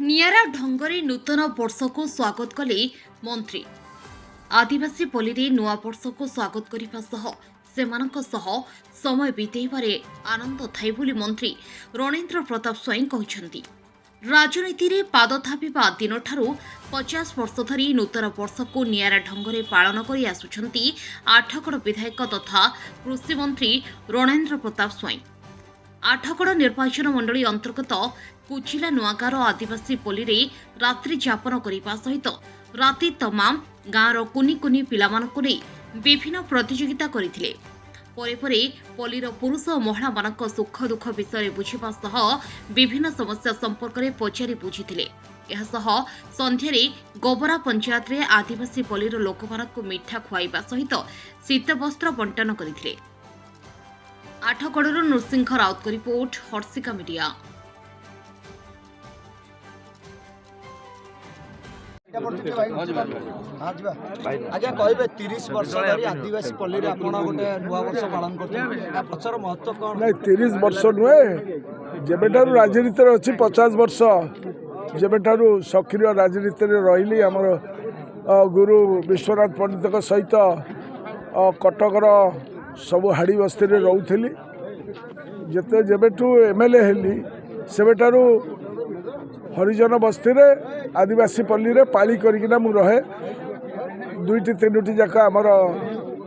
नियारा ढंगरे नूतन वर्ष को स्वागत कले मंत्री। आदिवासी पल्ली नुआ वर्ष को स्वागत करने समय बितेबारे आनंद थाई बोली मंत्री रणेन्द्र प्रताप स्वाई कहते। राजनीति रे पाद थापिबा दिन ठारू 50 वर्ष धरी नूतन वर्ष को नियारा ढंगरे पालन करि आसुछंती आठगड़ विधायक तथा कृषि मंत्री रणेन्द्र प्रताप स्वाई। आठगड़ निर्वाचन मंडली अंतर्गत कुचिला नुआगार आदिवासी पल्ली रात्रि जापन करने सहित राति तमाम गाँवर कुनी कुनी पिलामानकु नै विभिन्न प्रतियोगिता करथिले। परे परे पल्लीर पुरुष और महिला मानक सुख दुख विषय बुझिबा सह विभिन्न समस्या संपर्क में पचारि बुझिथिले। संध्यारे गोबरा पंचायत रे आदिवासी पल्लीर लोकमानकु मिठा खुआइबा सहित शीत वस्त्र बंटन करथिले। आठगड़रू नृसिंह राउत को रिपोर्ट, हर्षिका मीडिया। आज्ञा कहे 30 वर्ष धरी आदिवासी पल्ली गोटे नुआ वर्ष पालन कर महत्व कौन? नहीं 30 वर्ष नुहे, जेबेठारू राजनीति अच्छी 50 वर्ष जेबेठारू सक्रिय राजनीति रही आमर गुरु विश्वनाथ पंडित सहित कटकर सबु हाड़ी बस्ती रोली जिते जेबेठू एमएलए हेली सेबेठारू हरिजन बस्ती रे आदिवासी पल्ली रे पाली करिकिना मु रहे। 2-3 जाक आमर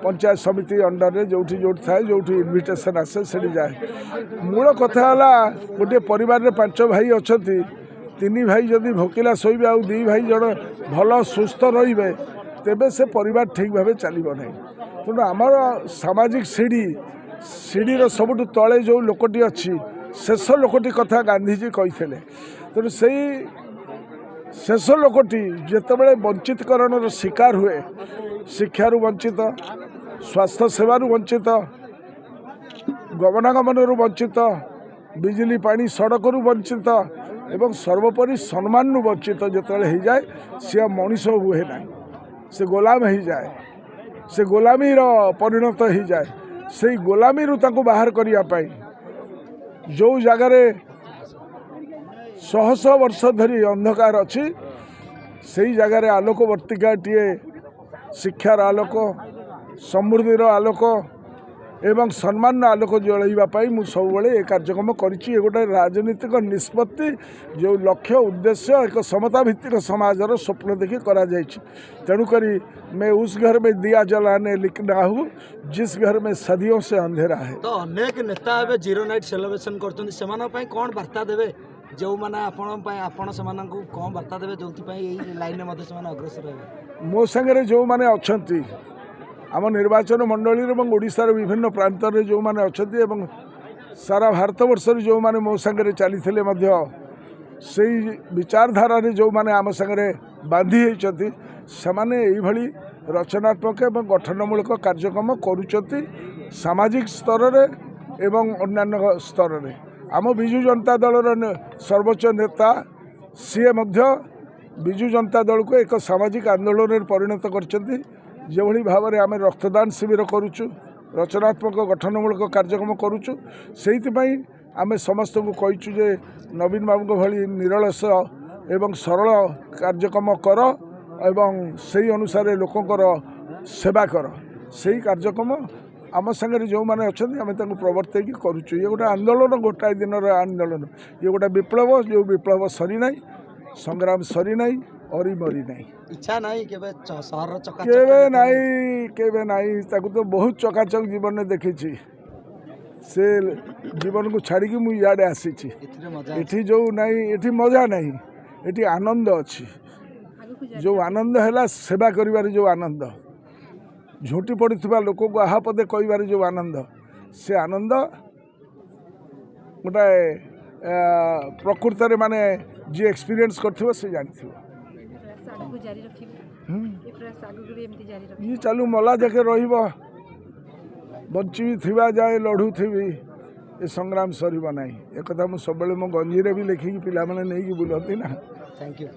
पंचायत समिति अंडर रे जोठी थाए जोठी इनविटेशन आसे सेठी जाए। मूल कथा हला गोटे परिवार रे 5 भाई अछंती, 3 भाई जदि भोकिला सोइबे आ 2 भाई जण भल सुस्थ रहिबे तेबे से परिवार ठीक भावे चलिबो नै। तेणु आमर सामाजिक सीढ़ी सबुठु तले जो लोकटी अच्छी शेष लोकटी कथा गांधीजी कही। तेणु से शेष लोकटी जितेबाला वंचितकरण शिकार हुए, शिक्षारू वंचित, स्वास्थ्य सेवारू वंचित, गमनागमन वंचित, बिजली पानी सड़करू वंचित एवं सर्वोपरि सम्मान वंचित जिते हो जाए सी मनीष हुए ना, से गोलाम हो जाए, से गोलामी परिणत हो जाए। से गोलामी बाहर करने जो जगार 100 वर्ष धरी अंधकार अच्छी से जगार आलोकवर्तिका टीए शिक्षार आलोक, समृद्धिर आलोक एवं सम्मान आलोक जलैवाई मुझे सब ये कार्यक्रम करी। गोटे राजनीतिक निष्पत्ति जो लक्ष्य उद्देश्य एक समता भित्तिक समाजर स्वप्न देखी करा जायछि। तेणुक मैं उस घर में दिया जलाने लिखना हूँ जिस घर में सदियों से अंधेरा है। तो अनेक नेता ए 0 नाइट सेलिब्रेशन कर कौन वार्ता देवे जो मैंने आपण से कौन वार्ता देवे जो लाइन में अग्रसर है? मो संगे जो मैंने अच्छा आम निर्वाचन मंडली और ओडिशार विभिन्न प्रांत में जो मैंने अच्छा सारा भारत वर्ष जो मैंने मो संगे चली से विचारधारा जो मैंने आम संगे बांधी होती से मैंने रचनात्मक और गठनमूलक कार्यक्रम करुँच सामाजिक स्तर में एवं अन्य स्तर में। आम विजु जनता दल सर्वोच्च नेता सीए विजु जनता दल को एक सामाजिक आंदोलन परिणत कर जो भाव में आम रक्तदान शिविर करुचु, रचनात्मक गठनमूलक कार्यक्रम करुचु। से आम समस्त को कहीचु जे नवीन बाबू भली निरलस एवं सरल कार्यक्रम कर एवं से अनुसार लोकंर सेवा कर। से कार्यक्रम आम संगे जो मैंने अच्छा आम प्रवर्तक करुचु। ये गोटे आंदोलन, गोटाए दिन आंदोलन, ये गोटे विप्लव जो विप्लव सरी ना, संग्राम सरी ना, अरी मरी ना। इच्छा नहीं केवे नहीं ताकू तो बहुत चकाचक जीवन में देखी से जीवन को छाड़ी मुझे आसी एठी जो नहीं, एठी मजा नहीं, एठी आनंद अच्छी। जो आनंद है सेवा करिबार जो आनंद, झूठी पड़ता लोक को आहा पदे कहबार जो आनंद, से आनंद गोटे प्रकृत में माने जी एक्सपीरियंस कर से जानी ये चालू मला जाके रहिबो, बंची थिबा जाए लड़ू थी ये संग्राम सरीब ना। एक कथा मुझे सब मो गंजी भी लिखिकी पिला मैंने नहीं बुलती ना। Thank you.